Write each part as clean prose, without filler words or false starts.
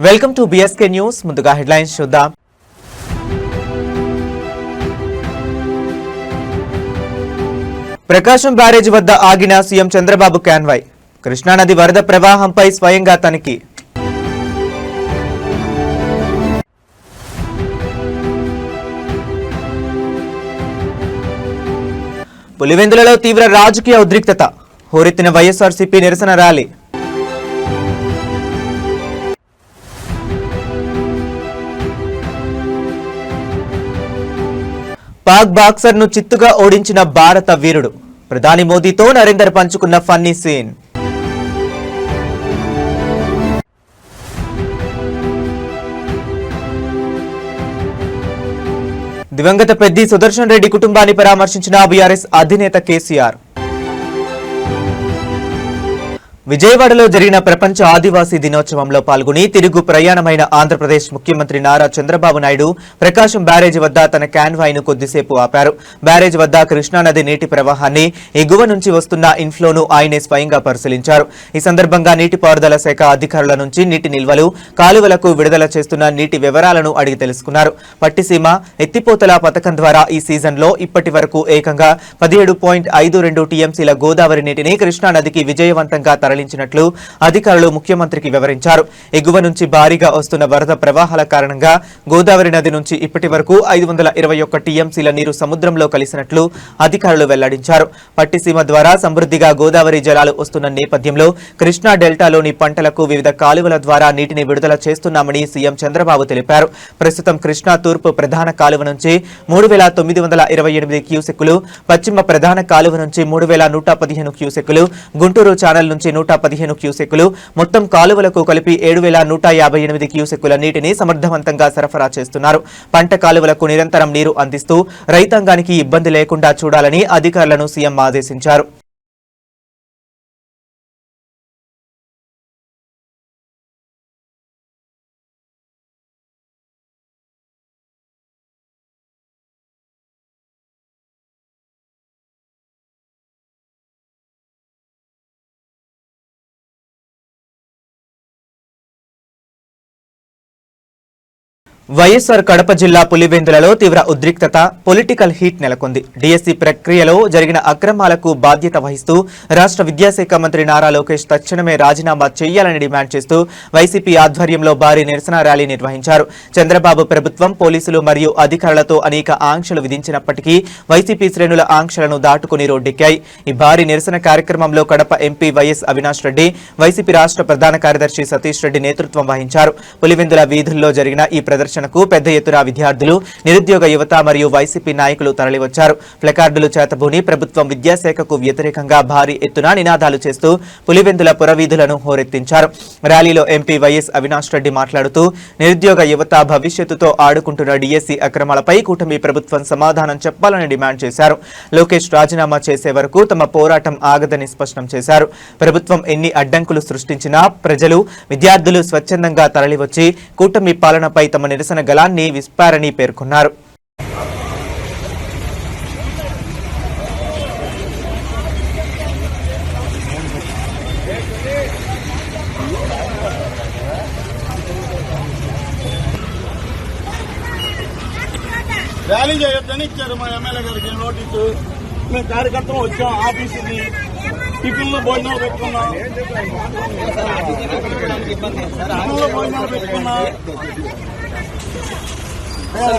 Welcome to BSK news. ముందుగా headlines చూద్దాం. ప్రకాశం barrage వద్ద ఆగిన సీఎం చంద్రబాబు కాన్వాయ్. కృష్ణానది వరద ప్రవాహంపై స్వయంగా తనిఖీ. పులివెందులలో తీవ్ర రాజకీయ ఉద్రిక్తత. హోరెత్తిన వైఎస్ఆర్సీపీ నిరసన ర్యాలీ. పాక్ బాక్సర్ ను చిత్తుగా ఓడించిన భారత వీరుడు. ప్రధాని మోదీతో నరేందర్ పంచుకున్న ఫన్నీ సీన్. దివంగత పెద్ది సుదర్శన్ రెడ్డి కుటుంబాన్ని పరామర్శించిన బీఆర్ఎస్ అధినేత కేసీఆర్. విజయవాడలో జరిగిన ప్రపంచ ఆదివాసీ దినోత్సవంలో పాల్గొని తిరుగు ప్రయాణమైన ఆంధ్రప్రదేశ్ ముఖ్యమంత్రి నారా చంద్రబాబు నాయుడు ప్రకాశం బ్యారేజ్ వద్ద తన కాన్వాయ్ ను కొద్దిసేపు ఆపారు. బ్యారేజ్ వద్ద కృష్ణానది నీటి ప్రవాహాన్ని, ఎగువ నుంచి వస్తున్న ఇన్ఫ్లోను ఆయనే స్వయంగా పరిశీలించారు. ఈ సందర్భంగా నీటిపారుదల శాఖ అధికారుల నుంచి నీటి నిల్వలు, కాలువలకు విడుదల చేస్తున్న నీటి వివరాలను అడిగి తెలుసుకున్నారు. పట్టిసీమ ఎత్తిపోతల పథకం ద్వారా ఈ సీజన్లో ఇప్పటి వరకు ఏకంగా 17.52 టీఎంసీల గోదావరి నీటిని కృష్ణానదికి విజయవంతంగా తరలించినట్లు అధికారులు ముఖ్యమంత్రికి వివరించారు. ఎగువ నుంచి భారీగా వస్తున్న వరద ప్రవాహాల కారణంగా గోదావరి నది నుంచి ఇప్పటి వరకు 521 టీఎంసీల నీరు సముద్రంలో కలిసినట్లు అధికారులు వెల్లడించారు. పట్టిసీమ ద్వారా సమృద్ధిగా గోదావరి జలాలు వస్తున్న నేపథ్యంలో కృష్ణా డెల్టాలోని పంటలకు వివిధ కాలువల ద్వారా నీటిని విడుదల చేస్తున్నామని సీఎం చంద్రబాబు తెలిపారు. ప్రస్తుతం కృష్ణా తూర్పు ప్రధాన కాలువ నుంచి 3928 క్యూసెక్కులు, పశ్చిమ ప్రధాన కాలువ నుంచి 3115 క్యూసెక్కులు, గుంటూరు ఛానల్ నుంచి 115 క్యూసెక్కులు, మొత్తం కాలువలకు కలిపి 7158 క్యూసెక్కుల నీటిని సమర్థవంతంగా సరఫరా చేస్తున్నారు. పంట కాలువలకు నిరంతరం నీరు అందిస్తూ రైతాంగానికి ఇబ్బంది లేకుండా చూడాలని అధికారులను సీఎం ఆదేశించారు. వైఎస్ఆర్ కడప జిల్లా పులివెందులలో తీవ్ర ఉద్రిక్తత, పొలిటికల్ హీట్ నెలకొంది. డిఎస్సి ప్రక్రియలో జరిగిన అక్రమాలకు బాధ్యత వహిస్తూ రాష్ట్ర విద్యాశాఖ మంత్రి నారా లోకేష్ తక్షణమే రాజీనామా చేయాలని డిమాండ్ చేస్తూ వైసీపీ ఆధ్వర్యంలో భారీ నిరసన ర్యాలీ నిర్వహించారు. చంద్రబాబు ప్రభుత్వం పోలీసులు మరియు అధికారులతో అనేక ఆంక్షలు విధించినప్పటికీ వైసీపీ శ్రేణుల ఆంక్షలను దాటుకుని రోడ్డెక్కాయి. ఈ భారీ నిరసన కార్యక్రమంలో Kadapa MP YS Avinash Reddy, YCP రాష్ట్ర ప్రధాన కార్యదర్శి సతీష్ రెడ్డి నేతృత్వం వహించారు. పులివెందుల వీధుల్లో జరిగిన ఈ ప్రదర్శన పెద్ద ఎత్తున విద్యార్థులు, నిరుద్యోగ యువత మరియు వైసీపీ నాయకులు తరలివచ్చారు. ప్లకార్డులు చేతబూని ప్రభుత్వం విద్యాశాఖకు వ్యతిరేకంగా భారీ ఎత్తున నినాదాలు చేస్తూ పులివెందుల పురవీధులను హోరెత్తించారు. ర్యాలీలో ఎంపీ వైఎస్ అవినాష్ రెడ్డి మాట్లాడుతూ నిరుద్యోగ యువత భవిష్యత్తుతో ఆడుకుంటున్న డిఎస్సి అక్రమాలపై కూటమి ప్రభుత్వం సమాధానం చెప్పాలని డిమాండ్ చేశారు. లోకేష్ రాజీనామా చేసే వరకు తమ పోరాటం ఆగదని స్పష్టం చేశారు. ప్రభుత్వం ఎన్ని అడ్డంకులు సృష్టించినా ప్రజలు, విద్యార్థులు స్వచ్ఛందంగా తరలివచ్చి కూటమి పాలనపై తమ నిరసన గళాన్ని విప్పారని పేర్కొన్నారు. ర్యాలీ చేయొద్దని ఇచ్చారు మా ఎమ్మెల్యే గారికి నోటీసు. మేము కార్యకర్తలు వచ్చాం ఆఫీసుకి, టిఫిన్లో భోజనాలు పెట్టుకున్నాం,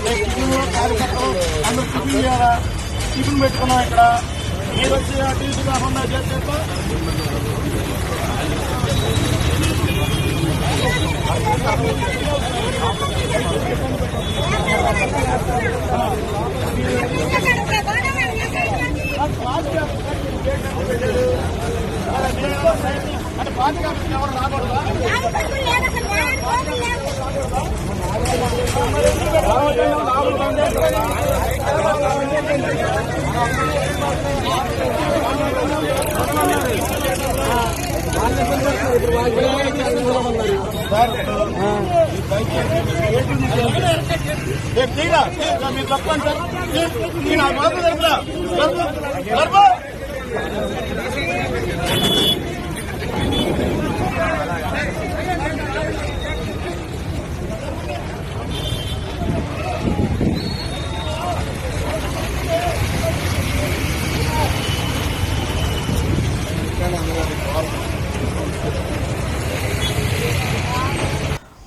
టిఫిన్లో కార్యకర్తలు అందరూ టిఫిన్ చేయాలా, టిఫిన్ పెట్టుకున్నాం. ఇక్కడ మీరు వచ్చి అటు ఇటు కాకుండా చేస్తే అంటే పార్టీ కాబట్టి ఎవరు రాకూడదా? మీరు తప్పండి సార్, నేను ఆ బాబు తెలుపురా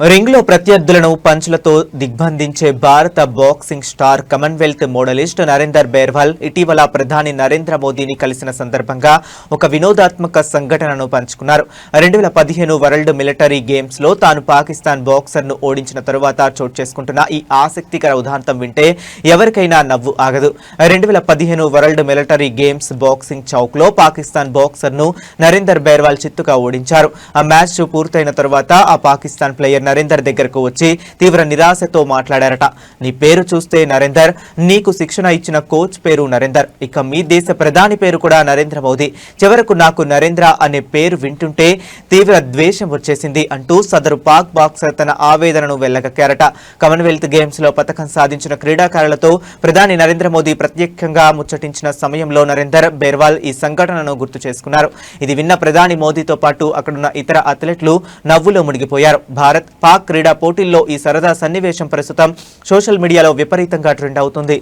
రింగ్లో ప్రత్యర్థులను పంచులతో దిగ్బంధించే భారత బాక్సింగ్ స్టార్ కామన్వెల్త్ మోడలిస్ట్ నరేందర్ బేర్వాల్ ఇటీవల ప్రధాని నరేంద్ర మోదీని కలిసిన సందర్భంగా ఒక వినోదాత్మక సంఘటనను పంచుకున్నారు. 2015 వరల్డ్ మిలిటరీ గేమ్స్ లో తాను పాకిస్తాన్ బాక్సర్ ను ఓడించిన తరువాత చోటు చేసుకుంటున్న ఈ ఆసక్తికర ఉదాంతం వింటే ఎవరికైనా నవ్వు ఆగదు. 2015 world military games boxing Chowk లో పాకిస్తాన్ బాక్సర్ ను నరేందర్ బేర్వాల్ చిత్తుగా ఓడించారు. ఆ మ్యాచ్ పూర్తయిన తరువాత ఆ పాకిస్తాన్ ప్లేయర్ నరేందర్ దగ్గరకు వచ్చి తీవ్ర నిరాశతో మాట్లాడారట. నీ పేరు చూస్తే నరేందర్, నీకు శిక్షణ ఇచ్చిన కోచ్ పేరు నరేందర్, ఇక మీ దేశ ప్రధాని పేరు కూడా నరేంద్ర మోదీ, చివరకు నాకు నరేంద్ర అనే పేరు వింటుంటే తీవ్ర ద్వేషం వచ్చేసింది అంటూ సదరు పాక్ బాక్సర్ తన ఆవేదనను వెళ్లగక్కారట. కామన్వెల్త్ గేమ్స్ లో పతకం సాధించిన క్రీడాకారులతో ప్రధాని నరేంద్ర మోదీ ప్రత్యేకంగా ముచ్చటించిన సమయంలో నరేందర్ బేర్వాల్ ఈ సంఘటనను గుర్తు చేసుకున్నారు. ఇది విన్న ప్రధాని మోదీతో పాటు అక్కడున్న ఇతర అథ్లెట్లు నవ్వులో మునిగిపోయారు. భారత్ పాక్ క్రీడా పోటీల్లో ఈ సరదా సన్నివేశం ప్రస్తుతం సోషల్ మీడియాలో విపరీతంగా ట్రెండ్ అవుతుంది.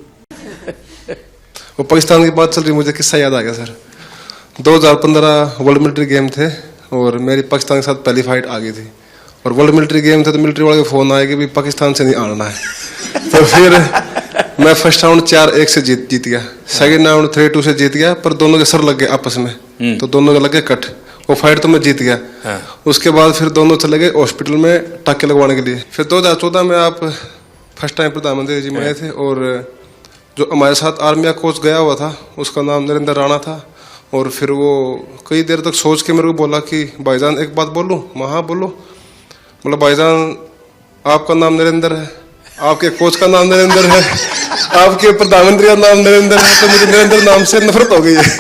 वो पाकिस्तान की बात चल रही, मुझे किस्सा याद आ गया सर. 2015 वर्ल्ड मिलिट्री गेम थे और मेरी पाकिस्तान के साथ पहली फाइट आ गई थी और वर्ल्ड मिलिट्री गेम थे तो मिलिट्री वाले का फोन आया कि भी पाकिस्तान से नहीं आना है. तो फिर मैं फर्स्ट राउंड 4-1 से जीत गया, सेकंड राउंड 3-2 से जीत गया, पर दोनों के सर लग गए आपस में, तो दोनों के लग गए कट. वो फाइट तो मैं जीत गया. उसके बाद फिर दोनों चले गए हॉस्पिटल में टाके लगवाने के लिए. फिर 2014 में आप फर्स्ट टाइम प्रधानमंत्री जी में आए थे और जो हमारे साथ आर्मी का कोच गया हुआ था उसका नाम नरेंद्र राणा था. और फिर वो कई देर तक सोच के मेरे को बोला कि भाईजान एक बात बोलूं. हाँ बोलो. मतलब भाईजान आपका नाम नरेंद्र है, आपके कोच का नाम नरेंद्र है, आपके प्रधानमंत्री का नाम नरेंद्र है, तो मुझे नरेंद्र नाम से नफरत हो गई है.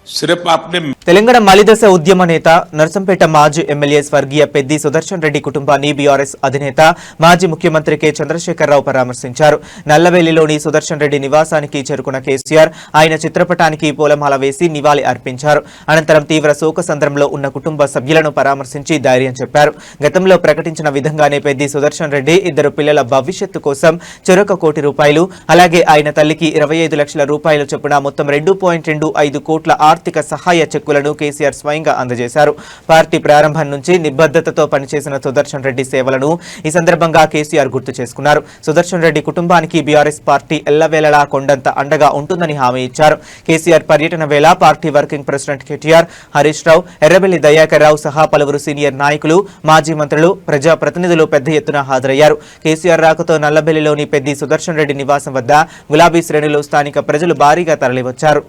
सिर्फ आपने తెలంగాణ మలిదశ ఉద్యమ నేత నర్సంపేట మాజీ ఎమ్మెల్యే స్వర్గీయ పెద్ది సుదర్శన్ రెడ్డి కుటుంబాన్ని బీఆర్ఎస్ అధినేత మాజీ ముఖ్యమంత్రి కె చంద్రశేఖరరావు పరామర్శించారు. నల్లవేలిలోని సుదర్శన్ రెడ్డి నివాసానికి చేరుకున్న కేసీఆర్ ఆయన చిత్రపటానికి పూలమాల వేసి నివాళి అర్పించారు. అనంతరం తీవ్ర శోకసంద్రంలో ఉన్న కుటుంబ సభ్యులను పరామర్శించి ధైర్యం చెప్పారు. గతంలో ప్రకటించిన విధంగానే పెద్ది సుదర్శన్ రెడ్డి ఇద్దరు పిల్లల భవిష్యత్తు కోసం చెరొక ₹1 కోటి, అలాగే ఆయన తల్లికి 25 లక్షల రూపాయలు చొప్పున మొత్తం 2.25 కోట్ల ఆర్థిక సహాయ చెక్కులను కేసీఆర్ స్వయంగా అందజేశారు. పార్టీ ప్రారంభం నుంచి నిబద్ధతతో పనిచేసిన సుదర్శన్ రెడ్డి సేవలను ఈ సందర్భంగా కేసీఆర్ గుర్తు చేసుకున్నారు. సుదర్శన్ రెడ్డి కుటుంబానికి బీఆర్ఎస్ పార్టీ ఎల్లవేళలా కొండంత అండగా ఉంటుందని హామీ ఇచ్చారు. కేసీఆర్ పర్యటన వేళ party working president KTR, Harish Rao, Errabelli Dayakar Rao సహా పలువురు సీనియర్ నాయకులు, మాజీ మంత్రులు, ప్రజాప్రతినిధులు పెద్ద ఎత్తున హాజరయ్యారు. కేసీఆర్ రాకతో నల్లబెల్లిలోని పెద్ది సుదర్శన్ రెడ్డి నివాసం వద్ద గులాబీ శ్రేణులు స్థానిక ప్రజలు భారీగా తరలివచ్చారు.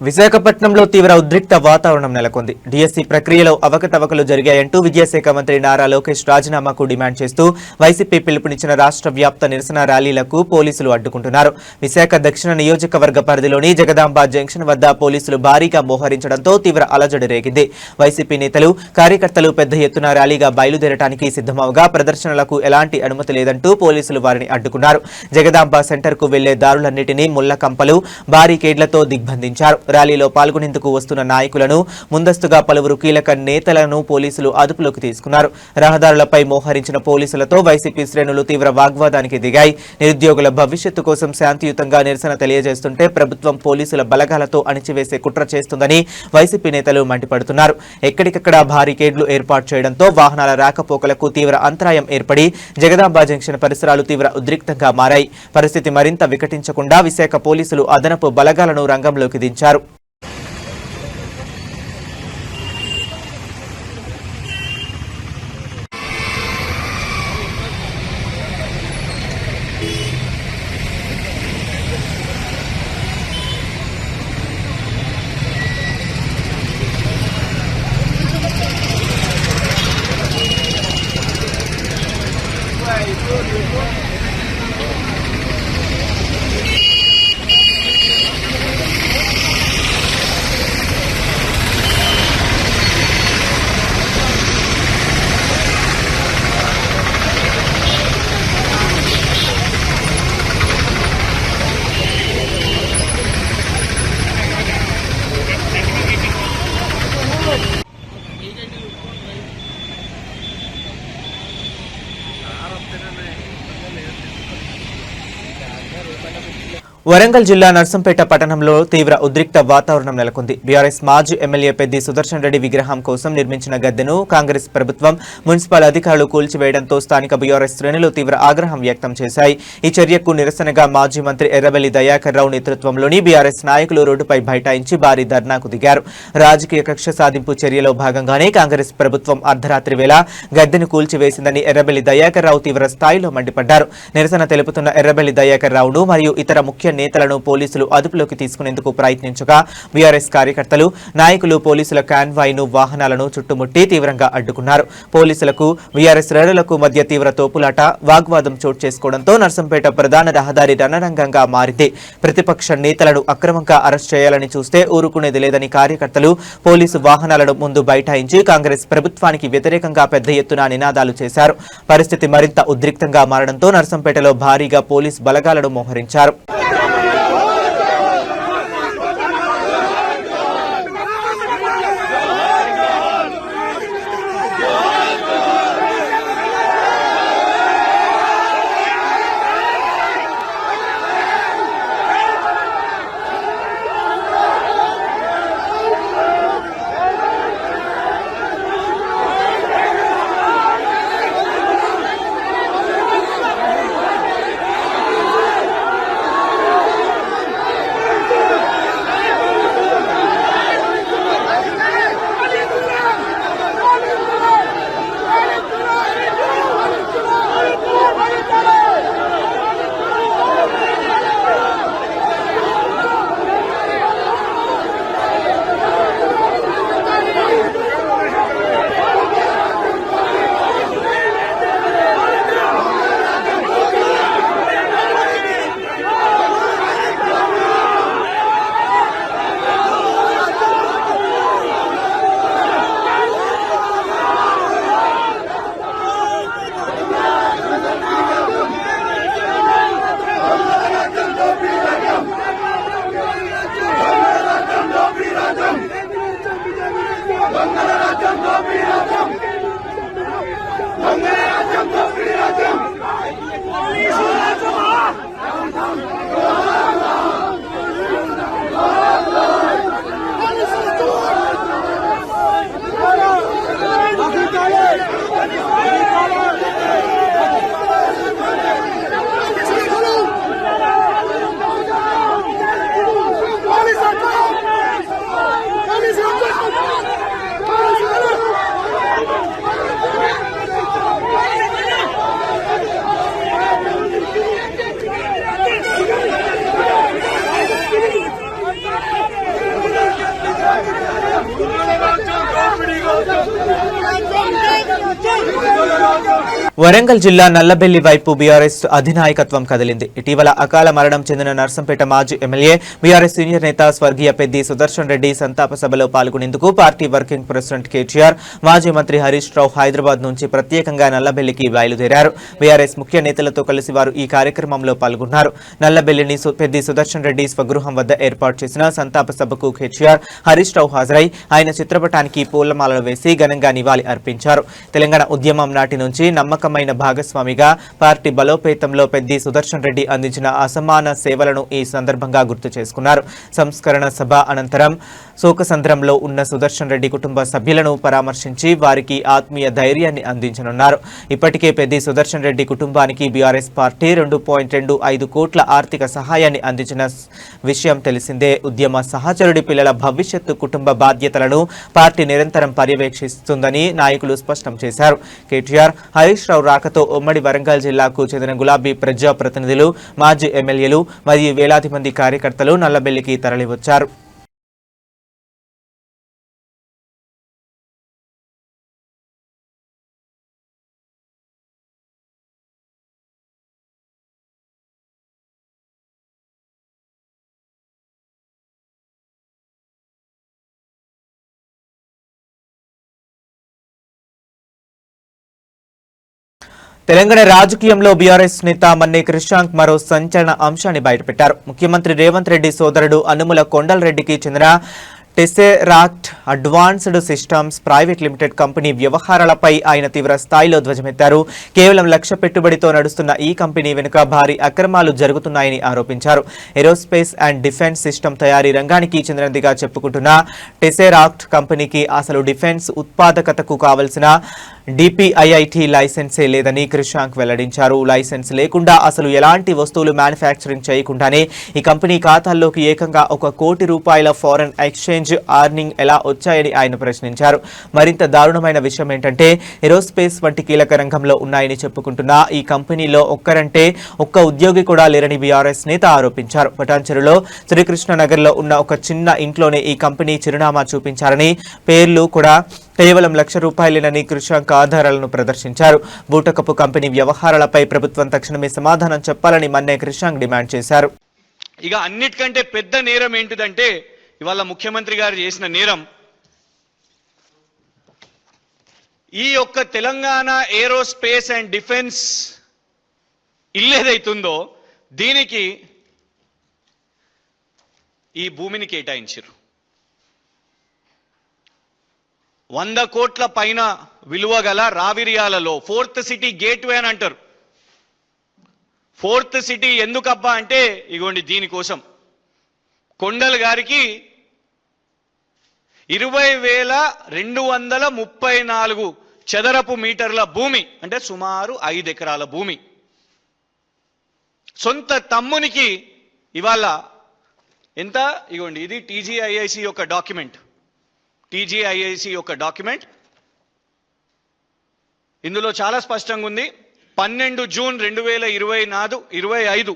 విశాఖపట్నంలో తీవ్ర ఉద్రిక్త వాతావరణం నెలకొంది. డిఎస్సీ ప్రక్రియలో అవకతవకలు జరిగాయంటూ విద్యాశాఖ మంత్రి నారా లోకేష్ రాజీనామాకు డిమాండ్ చేస్తూ వైసీపీ పిలుపునిచ్చిన రాష్ట్ర వ్యాప్త నిరసన ర్యాలీలకు పోలీసులు అడ్డుకుంటున్నారు. విశాఖ దక్షిణ నియోజకవర్గ పరిధిలోని జగదాంబ జంక్షన్ వద్ద పోలీసులు భారీగా మోహరించడంతో తీవ్ర అలజడి రేగింది. వైసీపీ నేతలు, కార్యకర్తలు పెద్ద ఎత్తున ర్యాలీగా బయలుదేరడానికి సిద్ధమవగా ప్రదర్శనలకు ఎలాంటి అనుమతి లేదంటూ పోలీసులు వారిని అడ్డుకున్నారు. జగదాంబ సెంటర్ కు వెళ్లే దారులన్నింటినీ ముళ్ల కంపలు, బారికేడ్లతో దిగ్బంధించారు. ర్యాలీలో పాల్గొనేందుకు వస్తున్న నాయకులను, ముందస్తుగా పలువురు కీలక నేతలను పోలీసులు అదుపులోకి తీసుకున్నారు. రహదారులపై మోహరించిన పోలీసులతో వైసీపీ శ్రేణులు తీవ్ర వాగ్వాదానికి దిగాయి. నిరుద్యోగుల భవిష్యత్తు కోసం శాంతియుతంగా నిరసన తెలియజేస్తుంటే ప్రభుత్వం పోలీసుల బలగాలతో అణిచివేసే కుట్ర చేస్తుందని వైసీపీ నేతలు మండిపడుతున్నారు. ఎక్కడికక్కడ బారికేడ్లు ఏర్పాటు చేయడంతో వాహనాల రాకపోకలకు తీవ్ర అంతరాయం ఏర్పడి జగదాంబ జంక్షన్ పరిసరాలు తీవ్ర ఉద్రిక్తంగా మారాయి. పరిస్థితి మరింత వికటించకుండా విశాఖ పోలీసులు అదనపు బలగాలను రంగంలోకి దించారు. వరంగల్ జిల్లా నర్సంపేట పట్టణంలో తీవ్ర ఉద్రిక్త వాతావరణం నెలకొంది. బీఆర్ఎస్ మాజీ ఎమ్మెల్యే పెద్ది సుదర్శన్ రెడ్డి విగ్రహం కోసం నిర్మించిన గద్దెను కాంగ్రెస్ ప్రభుత్వం, మున్సిపల్ అధికారులు కూల్చివేయడంతో స్థానిక బీఆర్ఎస్ శ్రేణులు తీవ్ర ఆగ్రహం వ్యక్తం చేశాయి. ఈ చర్యకు నిరసనగా మాజీ మంత్రి ఎర్రబెల్లి దయాకర్ రావు నేతృత్వంలోని బీఆర్ఎస్ నాయకులు రోడ్డుపై బైఠాయించి భారీ ధర్నాకు దిగారు. రాజకీయ కక్ష సాధింపు చర్యలో భాగంగానే కాంగ్రెస్ ప్రభుత్వం అర్ధరాత్రి వేళ గద్దెను కూల్చివేసిందని ఎర్రబెల్లి దయాకర్ రావు తీవ్ర స్థాయిలో మండిపడ్డారు. నిరసన తెలుపుతున్న ఎర్రబెల్లి దయాకర్ రావును మరియు ఇతర ముఖ్య నేతలను పోలీసులు అదుపులోకి తీసుకునేందుకు ప్రయత్నించగా బీఆర్ఎస్ కార్యకర్తలు, నాయకులు పోలీసుల కాన్వాయ్ను, వాహనాలను చుట్టుముట్టి తీవ్రంగా అడ్డుకున్నారు. పోలీసులకు, బీఆర్ఎస్ శ్రేణులకు మధ్య తీవ్ర తోపులాట, వాగ్వాదం చోటు చేసుకోవడంతో నర్సంపేట ప్రధాన రహదారి రణరంగంగా మారింది. ప్రతిపక్ష నేతలను అక్రమంగా అరెస్ట్ చేయాలని చూస్తే ఊరుకునేది లేదని కార్యకర్తలు పోలీసు వాహనాలను ముందు బైఠాయించి కాంగ్రెస్ ప్రభుత్వానికి వ్యతిరేకంగా పెద్ద ఎత్తున నినాదాలు చేశారు. పరిస్థితి మరింత ఉద్రిక్తంగా మారడంతో నర్సంపేటలో భారీగా పోలీస్ బలగాలను మోహరించారు. వరంగల్ జిల్లా నల్లబెల్లి వైపు బీఆర్ఎస్ అధినాయకత్వం కదిలింది. ఇటీవల అకాల మరణం చెందిన నర్సంపేట మాజీ ఎమ్మెల్యే, బీఆర్ఎస్ సీనియర్ నేత స్వర్గీయ పెద్ది సుదర్శన్ రెడ్డి సంతాప సభలో పాల్గొనేందుకు పార్టీ వర్కింగ్ ప్రెసిడెంట్ కేటీఆర్, మాజీ మంత్రి హరీష్ రావు హైదరాబాద్ నుంచి ప్రత్యేకంగా నల్లబెల్లికి బయలుదేరారు. బీఆర్ఎస్ ముఖ్య నేతలతో కలిసి వారు ఈ కార్యక్రమంలో పాల్గొన్నారు. నల్లబెల్లిని పెద్ది సుదర్శన్ రెడ్డి స్వగృహం వద్ద ఏర్పాటు చేసిన సంతాప సభకు కేటీఆర్, హరీష్ రావు హాజరై ఆయన చిత్రపటానికి పూలమాలలు వేసి ఘనంగా నివాళి అర్పించారు. తెలంగాణ ఉద్యమం నాటి నుంచి నమ్మకమైన భాగస్వామిగా పార్టీ బలోపేతంలో పెద్ది సుదర్శన్ రెడ్డి అందించిన అసమాన సేవలను ఈ సందర్భంగా గుర్తు చేసుకున్నారు. సంస్కరణ సభ అనంతరం శోకసంద్రంలో ఉన్న సుదర్శన్ రెడ్డి కుటుంబ సభ్యులను పరామర్శించి వారికి ఆత్మీయ ధైర్యాన్ని అందించనున్నారు. ఇప్పటికే పెద్ది సుదర్శన్ రెడ్డి కుటుంబానికి బీఆర్ఎస్ పార్టీ 2.25 కోట్ల ఆర్థిక సహాయాన్ని అందించిన విషయం తెలిసిందే. ఉద్యమ సహచరుడి పిల్లల భవిష్యత్తు, కుటుంబ బాధ్యతలను పార్టీ నిరంతరం పర్యవేక్షిస్తుందని నాయకులు స్పష్టం చేశారు. కేటీఆర్, హరీష్ రావు రాకతో ఉమ్మడి వరంగల్ జిల్లాకు చెందిన గులాబీ ప్రజాప్రతినిధులు, మాజీ ఎమ్మెల్యేలు మరియు వేలాది మంది కార్యకర్తలు నల్లబెల్లికి తరలివచ్చారు. తెలంగాణ రాజకీయంలో బీఆర్ఎస్ నేత మన్నే క్రిషాంక్ మరో సంచలన అంశాన్ని బయటపెట్టారు. ముఖ్యమంత్రి రేవంత్ రెడ్డి సోదరుడు అనుముల కొండల్ రెడ్డికి చెందిన Tesseract advanced systems private limited company వ్యవహారాలపై ఆయన తీవ్ర స్థాయిలో ధ్వజమెత్తారు. కేవలం 1 లక్ష పెట్టుబడితో నడుస్తున్న ఈ కంపెనీ వెనుక భారీ అక్రమాలు జరుగుతున్నాయని ఆరోపించారు. ఏరోస్పేస్ అండ్ డిఫెన్స్ సిస్టమ్ తయారీ రంగానికి చెందినదిగా చెప్పుకుంటున్న టెసెరాక్ట్ కంపెనీకి అసలు డిఫెన్స్ ఉత్పాదకతకు కావలసిన డిపిఐఐటి లైసెన్సే లేదని క్రిషాంక్ వెల్లడించారు. లైసెన్స్ లేకుండా అసలు ఎలాంటి వస్తువులు మ్యానుఫ్యాక్చరింగ్ చేయకుండానే ఈ కంపెనీ ఖాతాల్లోకి ఏకంగా ₹1 కోటి ఫారెన్ ఎక్స్చేంజ్ ఆర్నింగ్ ఎలా వచ్చాయని ఆయన ప్రశ్నించారు. మరింత దారుణమైన విషయం ఏంటంటే ఏరోస్పేస్ వంటి కీలక రంగంలో ఉన్నాయని చెప్పుకుంటున్న ఈ కంపెనీలో ఒక్కరంటే ఒక్క ఉద్యోగి కూడా లేరని బీఆర్ఎస్ నేత ఆరోపించారు. పటాన్చెరులో శ్రీకృష్ణ నగర్లో ఉన్న ఒక చిన్న ఇంట్లోనే ఈ కంపెనీ చిరునామా చూపించారని, పేర్లు కూడా కేవలం ₹1,00,000 క్రిషాంక్ ఆధారాలను ప్రదర్శించారు. బూటకపు కంపెనీ వ్యవహారాలపై ప్రభుత్వం తక్షణమే సమాధానం చెప్పాలని మన్నే క్రిషాంక్ డిమాండ్ చేశారు. ఇక అన్నిటికంటే పెద్ద నేరం ఏంటిదంటే ఇవాళ ముఖ్యమంత్రి గారు చేసిన నేరం ఈ యొక్క తెలంగాణ ఏరోస్పేస్ అండ్ డిఫెన్స్ ఇల్లు ఏదైతుందో దీనికి ఈ భూమిని కేటాయించారు. 100 కోట్ల పైన విలువ గల రావిరియాలలో 4th సిటీ గేట్వే అని అంటారు. 4th సిటీ ఎందుకబ్బా అంటే ఇగోండి దీనికోసం కొండల్ గారికి 20,234 చదరపు మీటర్ల భూమి అంటే సుమారు 5 ఎకరాల భూమి సొంత తమ్మునికి ఇవాళ ఎంత ఇగోండి ఇది టీజీఐఐసి యొక్క డాక్యుమెంట్. టీజీఐఐసి యొక్క డాక్యుమెంట్ ఇందులో చాలా స్పష్టంగా ఉంది. 12 June 2025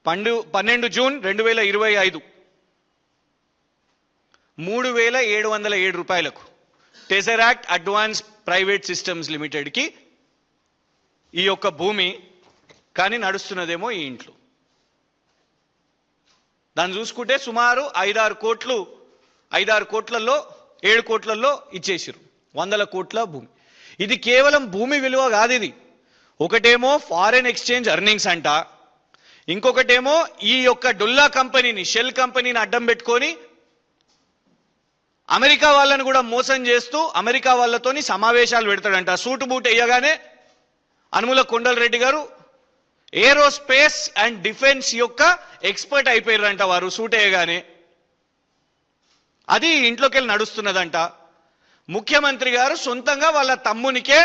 12 June 2025 ₹3,707 Tesseract advance private systems లిమిటెడ్కి ఈ యొక్క భూమి కానీ నడుస్తున్నదేమో ఈ ఇంట్లో. దాన్ని చూసుకుంటే సుమారు 5-6 కోట్లు 5-6 కోట్లలో 7 కోట్లలో ఇచ్చేసారు. 100 కోట్ల భూమి. ఇది కేవలం భూమి విలువ కాదు. ఇది ఒకటేమో ఫారెన్ ఎక్స్చేంజ్ ఎర్నింగ్స్ అంట, ఇంకొకటేమో ఈ యొక్క డొల్లా కంపెనీని షెల్ కంపెనీని అడ్డం పెట్టుకొని అమెరికా వాళ్ళని కూడా మోసం చేస్తూ అమెరికా వాళ్ళతోని సమావేశాలు పెడతాడంట. సూటు బూట్ వేయగానే అనుముల కొండలరెడ్డి గారు ఏరోస్పేస్ అండ్ డిఫెన్స్ యొక్క ఎక్స్పర్ట్ అయిపోయారంట వారు సూట్ వేయగానే. అది ఇంట్లోకి వెళ్ళి నడుస్తున్నదంట. ముఖ్యమంత్రి గారు సొంతంగా వాళ్ళ తమ్మునికే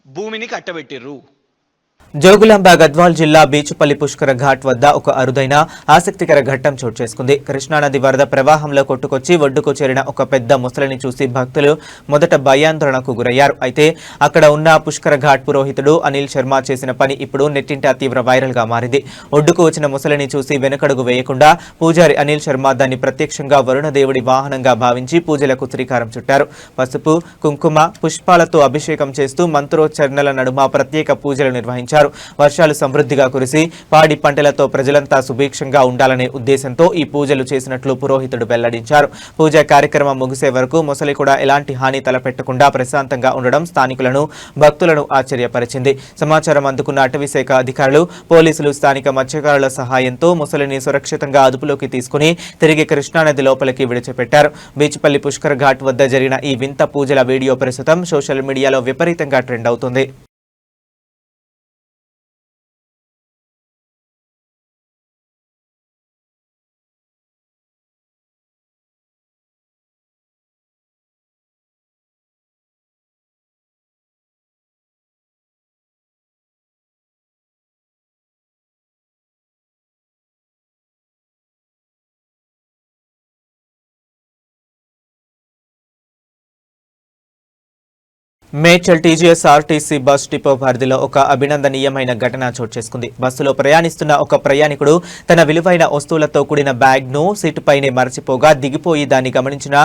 భూమిని కట్టబెట్టిర్రు. జోగులాంబ గద్వాల్ జిల్లా బీచుపల్లి పుష్కర ఘాట్ వద్ద ఒక అరుదైన ఆసక్తికర ఘట్టం చోటు చేసుకుంది. కృష్ణానది వరద ప్రవాహంలో కొట్టుకొచ్చి ఒడ్డుకు చేరిన ఒక పెద్ద ముసలిని చూసి భక్తులు మొదట భయాందోళనకు గురయ్యారు. అయితే అక్కడ ఉన్న పుష్కర ఘాట్ పురోహితుడు అనిల్ శర్మ చేసిన పని ఇప్పుడు నెట్టింట తీవ్ర వైరల్ గా మారింది. ఒడ్డుకు వచ్చిన ముసలిని చూసి వెనకడుగు వేయకుండా పూజారి అనిల్ శర్మ దాన్ని ప్రత్యక్షంగా వరుణదేవుడి వాహనంగా భావించి పూజలకు శ్రీకారం చుట్టారు. పసుపు, కుంకుమ, పుష్పాలతో అభిషేకం చేస్తూ మంత్రోచ్చరణల నడుమ ప్రత్యేక పూజలు నిర్వహించారు. వర్షాలు సమృద్ధిగా కురిసి పాడి పంటలతో ప్రజలంతా సుభిక్షంగా ఉండాలనే ఉద్దేశంతో ఈ పూజలు చేసినట్లు పురోహితుడు వెల్లడించారు. పూజా కార్యక్రమం ముగిసే వరకు ముసలి కూడా ఎలాంటి హాని తలపెట్టకుండా ప్రశాంతంగా ఉండడం స్థానికులను, భక్తులను ఆశ్చర్యపరిచింది. సమాచారం అందుకున్న అటవీశాఖ అధికారులు, పోలీసులు స్థానిక మత్స్యకారుల సహాయంతో ముసలిని సురక్షితంగా అదుపులోకి తీసుకుని తిరిగి కృష్ణానది లోపలికి విడిచిపెట్టారు. బీచుపల్లి పుష్కర్ ఘాట్ వద్ద జరిగిన ఈ వింత పూజల వీడియో ప్రస్తుతం సోషల్ మీడియాలో విపరీతంగా ట్రెండ్ అవుతుంది. మేడ్చల్ టీజీఎస్ఆర్టీసీ బస్ డిపో పరిధిలో ఒక అభినందనీయమైన ఘటన చోటు చేసుకుంది. బస్సులో ప్రయాణిస్తున్న ఒక ప్రయాణికుడు తన విలువైన వస్తువులతో కూడిన బ్యాగ్ను సీటుపైనే మరచిపోగా దిగిపోయి దాన్ని గమనించిన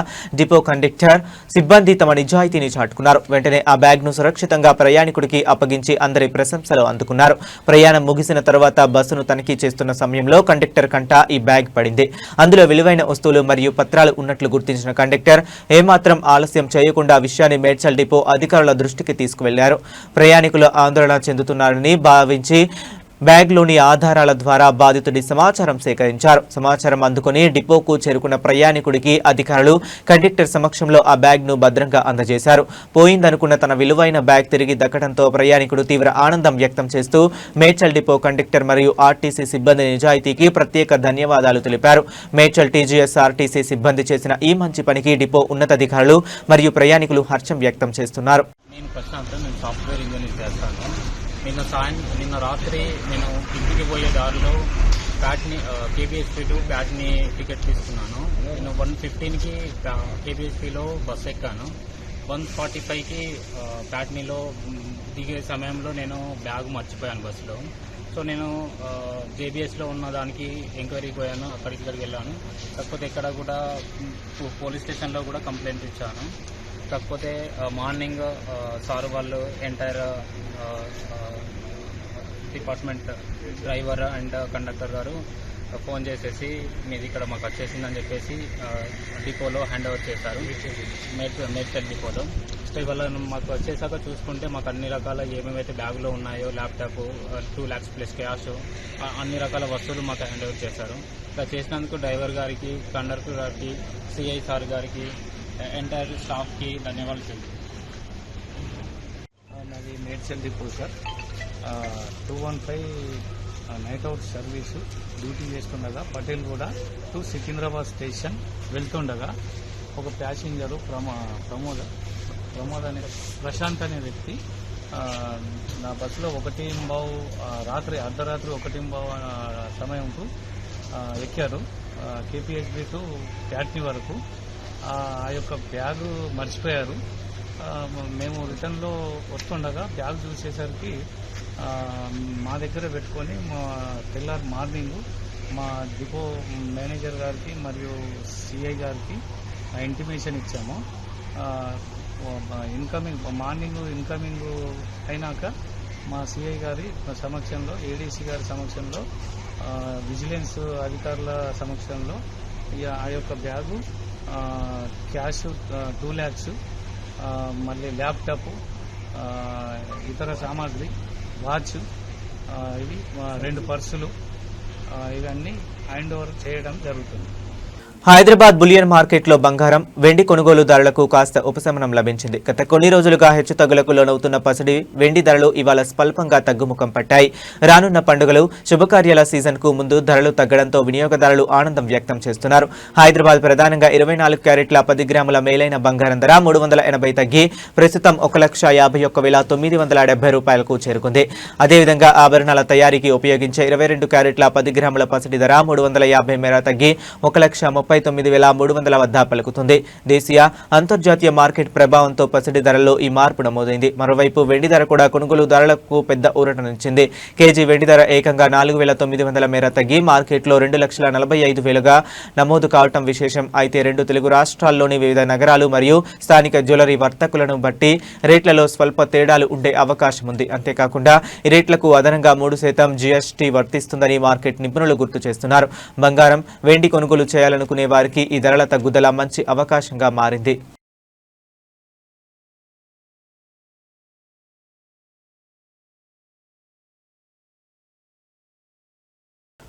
డిపో కండక్టర్ సిబ్బంది తమ నిజాయితీని చాటుకున్నారు. వెంటనే ఆ బ్యాగ్ను సురక్షితంగా ప్రయాణికుడికి అప్పగించి అందరి ప్రశంసలు అందుకున్నారు. ప్రయాణం ముగిసిన తర్వాత బస్సును తనిఖీ చేస్తున్న సమయంలో కండక్టర్ కంట ఈ బ్యాగ్ పడింది. అందులో విలువైన వస్తువులు మరియు పత్రాలు ఉన్నట్లు గుర్తించిన కండక్టర్ ఏమాత్రం ఆలస్యం చేయకుండా విషయాన్ని మేడ్చల్ డిపో అధికారుల దృష్టికి తీసుకువెళ్లారు. ప్రయాణికులు ఆందోళన చెందుతున్నారని భావించి బ్యాగ్లోని ఆధారాల ద్వారా బాధితుడి సమాచారం సేకరించారు. సమాచారం అందుకుని డిపోకు చేరుకున్న ప్రయాణికుడికి అధికారులు కండక్టర్ సమక్షంలో ఆ బ్యాగ్ను భద్రంగా అందజేశారు. పోయిందనుకున్న తన విలువైన బ్యాగ్ తిరిగి దక్కడంతో ప్రయాణికుడు తీవ్ర ఆనందం వ్యక్తం చేస్తూ మేడ్చల్ డిపో కండక్టర్ మరియు ఆర్టీసీ సిబ్బంది నిజాయితీకి ప్రత్యేక ధన్యవాదాలు తెలిపారు. మేడ్చల్ టీజీఎస్ ఆర్టీసీ సిబ్బంది చేసిన ఈ మంచి పనికి డిపో ఉన్నతాధికారులు మరియు ప్రయాణికులు హర్షం వ్యక్తం చేస్తున్నారు. నేను ప్రశాంత్, నేను సాఫ్ట్వేర్ ఇంజనీర్ చేస్తాను. నిన్న రాత్రి నేను ఇంటికి పోయే దారిలో కేబిఎస్పీ టు ప్యాట్ని టికెట్ తీసుకున్నాను. నేను 1:15కి కేబిఎస్పీలో బస్సు ఎక్కాను. 1:45కి ప్యాట్నీలో దిగే సమయంలో నేను బ్యాగ్ మర్చిపోయాను బస్సులో. సో నేను జేబీఎస్లో ఉన్న దానికి ఎంక్వైరీకి పోయాను, ఇక్కడికి వెళ్ళాను. కాకపోతే ఇక్కడ కూడా పోలీస్ స్టేషన్లో కూడా కంప్లైంట్ ఇచ్చాను. కాకపోతే మార్నింగ్ సార్ వాళ్ళు entire department driver and conductor గారు ఫోన్ చేసేసి మీది ఇక్కడ మాకు వచ్చేసిందని చెప్పేసి డిపోలో హ్యాండ్ ఓవర్ చేశారు, మేడ్చల్ డిపోలో. సో ఇవాళ మాకు వచ్చేసాక చూసుకుంటే మాకు అన్ని రకాల ఏమేమైతే బ్యాగులో ఉన్నాయో, ల్యాప్టాప్, 2 lakhs ప్లస్ క్యాష్, అన్ని రకాల వస్తువులు మాకు హ్యాండ్ ఓవర్ చేశారు. ఇలా చేసినందుకు డ్రైవర్ గారికి, కండక్టర్ గారికి, సిఐ సార్ గారికి, ఎంటైర్ స్టాఫ్కి ధన్యవాదాలు. నాది Medchal depot sir. 215 night out service duty చేస్తుండగా పటేల్ కూడా టు సికింద్రాబాద్ స్టేషన్ వెళ్తుండగా ఒక ప్యాసింజరు ప్రమోద్ అనే ప్రశాంత్ అనే వ్యక్తి నా బస్సులో 1:15 అర్ధరాత్రి 1:15 సమయంకు ఎక్కారు. కేపీహెచ్బి టు ప్యాట్నీ వరకు ఆ యొక్క బ్యాగు మర్చిపోయారు. మేము రిటర్న్లో వస్తుండగా బ్యాగ్ చూసేసరికి మా దగ్గర పెట్టుకొని తెల్లారి మార్నింగ్ మా డిపో మేనేజర్ గారికి మరియు సిఐ గారికి ఇంటిమేషన్ ఇచ్చాము. మార్నింగ్ ఇన్కమింగ్ అయినాక మా సిఐ గారి సమక్షంలో, ఏడీసీ గారి సమక్షంలో, విజిలెన్స్ అధికారుల సమక్షంలో ఆ యొక్క బ్యాగు, క్యాష్ 2 lakhs, మళ్ళీ ల్యాప్టాప్, ఇతర సామాగ్రి, వాచ్, ఇవి 2 పర్సులు, ఇవన్నీ హ్యాండ్ ఓవర్ చేయడం జరుగుతుంది. హైదరాబాద్ బులియన్ మార్కెట్లో బంగారం, వెండి కొనుగోలుదారులకు కాస్త ఉపశమనం లభించింది. గత కొన్ని రోజులుగా హెచ్చుతగ్గులకు లోనవుతున్న పసిడి వెండి ధరలు ఇవాళ స్వల్పంగా తగ్గుముఖం పట్టాయి. రానున్న పండుగలు, శుభకార్యాల సీజన్కు ముందు ధరలు తగ్గడంతో వినియోగదారులు ఆనందం వ్యక్తం చేస్తున్నారు. హైదరాబాద్ ప్రధానంగా 24 క్యారెట్ల 10 గ్రాముల మేలైన బంగారం ధర 380 తగ్గి ప్రస్తుతం 1,50,970 రూపాయలకు చేరుకుంది. అదేవిధంగా ఆభరణాల తయారీకి ఉపయోగించే 22 క్యారెట్ల 10 గ్రాముల పసిడి ధర 350 మేర తగ్గి 1,39,300 వద్ద పలుకుతుంది. దేశీయ, అంతర్జాతీయ మార్కెట్ ప్రభావంతో పసిడి ధరల్లో ఈ మార్పు నమోదైంది. మరోవైపు వెండి ధర కూడా కొనుగోలుదారులకు పెద్ద ఊరటనిచ్చింది. కేజీ వెండి ధర ఏకంగా 4,900 మేర తగ్గి మార్కెట్లో 2,45,000గా నమోదు కావటం విశేషం. అయితే 2 తెలుగు రాష్ట్రాల్లోని వివిధ నగరాలు మరియు స్థానిక జ్యువెలరీ వర్తకులను బట్టి రేట్లలో స్వల్ప తేడాలు ఉండే అవకాశం ఉంది. అంతేకాకుండా ఈ రేట్లకు అదనంగా 3% జీఎస్టీ వర్తిస్తుందని మార్కెట్ నిపుణులు గుర్తు చేస్తున్నారు. బంగారం, వెండి కొనుగోలు చేయాలనుకునే వారికి ఈ ధరల తగ్గుదల మంచి అవకాశంగా మారింది.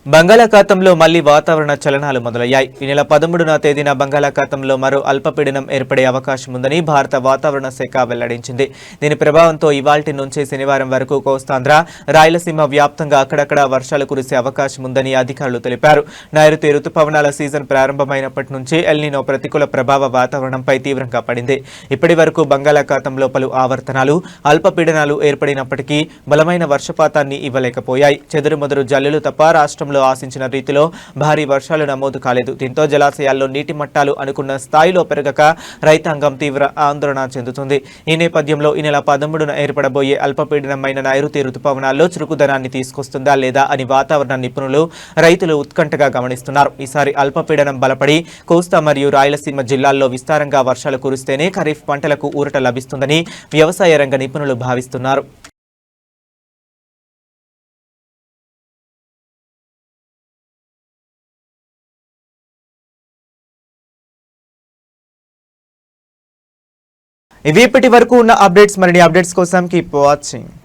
బంగాళాఖాతంలో మళ్లీ వాతావరణ చలనాలు మొదలయ్యాయి. ఈ నెల 13వ తేదీన బంగాళాఖాతంలో మరో అల్పపీడనం ఏర్పడే అవకాశం ఉందని భారత వాతావరణ శాఖ వెల్లడించింది. దీని ప్రభావంతో ఇవాల్టి నుంచి శనివారం వరకు కోస్తాంధ్ర, రాయలసీమ వ్యాప్తంగా అక్కడక్కడ వర్షాలు కురిసే అవకాశం ఉందని అధికారులు తెలిపారు. నైరుతి రుతుపవనాల సీజన్ ప్రారంభమైనప్పటి నుంచి ఎల్నినో ప్రతికూల ప్రభావ వాతావరణంపై తీవ్రంగా పడింది. ఇప్పటి వరకు బంగాళాఖాతంలో పలు ఆవర్తనాలు, అల్పపీడనాలు ఏర్పడినప్పటికీ బలమైన వర్షపాతాన్ని ఇవ్వలేకపోయాయి. చెదురుమదురు జల్లులు తప్ప రాష్ట్రంలో ఆశించిన రీతిలో భారీ వర్షాలు నమోదు కాలేదు. దీంతో జలాశయాల్లో నీటి మట్టాలు అనుకున్న స్థాయిలో పెరగక రైతాంగం తీవ్ర ఆందోళన చెందుతుంది. ఈ నేపథ్యంలో ఈ నెల 13న ఏర్పడబోయే అల్పపీడనమైన నైరుతి రుతుపవనాల్లో చురుకుదనాన్ని తీసుకొస్తుందా లేదా అని వాతావరణ నిపుణులు, రైతులు ఉత్కంఠగా గమనిస్తున్నారు. ఈసారి అల్పపీడనం బలపడి కోస్తా మరియు రాయలసీమ జిల్లాల్లో విస్తారంగా వర్షాలు కురిస్తేనే ఖరీఫ్ పంటలకు ఊరట లభిస్తుందని వ్యవసాయ రంగ నిపుణులు భావిస్తున్నారు. ఇవి ఇప్పటి వరకు ఉన్న అప్డేట్స్. మరిన్ని అప్డేట్స్ కోసం కీప్ వాచింగ్.